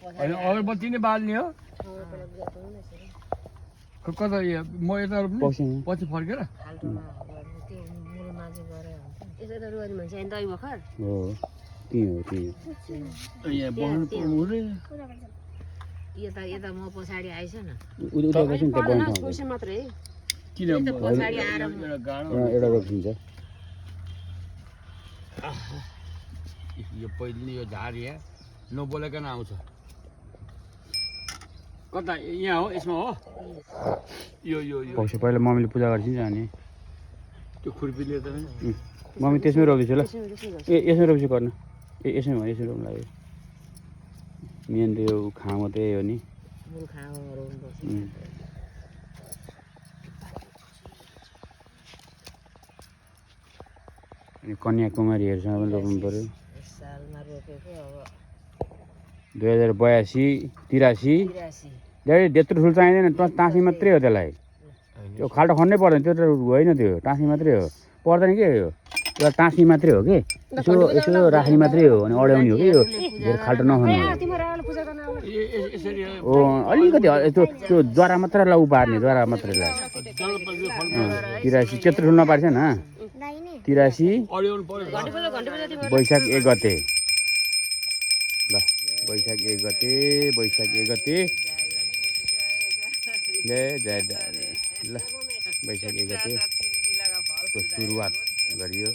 होइन अगरबत्ती नै बाल्ने हो कता म यता पछि फर्केर यता म पछाडि आइछ न मात्रै किन एउटा रोकिन्छ यो पहिले नै यो झार यहाँ नबोलाइकन आउँछ कता यहाँ हो यसमा हो यो यो यो पक्ष पहिला मम्मीले पूजा गर्छ नि जाने त्यो खुर्पीले त मम्मी त्यसमै रोक्दैछु ल यसमै रोप्छु गर्न यसमै हो यसमै रोप्नु लाग्यो मेन त यो खाँमा त्यही हो नि अनि कन्याकुमारीहरूसँग पनि रोप्नु पऱ्यो 2082-83 त्यत्रो ठुलो चाहिँदैन टाँसी मात्रै हो त्यसलाई त्यो खाल्टो खन्नै पर्दैन त्यो त होइन त्यो टाँसी मात्रै हो पर्दैन के यो एउटा टाँसी मात्रै हो कि यसो यसो राख्ने मात्रै हो अनि अड्याउने हो कि यो धेरै खाल्टो नखन्नु हो अलिकति त्यो जरा मात्रैलाई उपार्ने जरा मात्रैलाई 83 त्यत्रो ठुलो नपार्छ न 83 वैशाख 1 गते ल वैशाख 1 गते जय जय ल वैशाख 1 गते को सुरुवात गरियो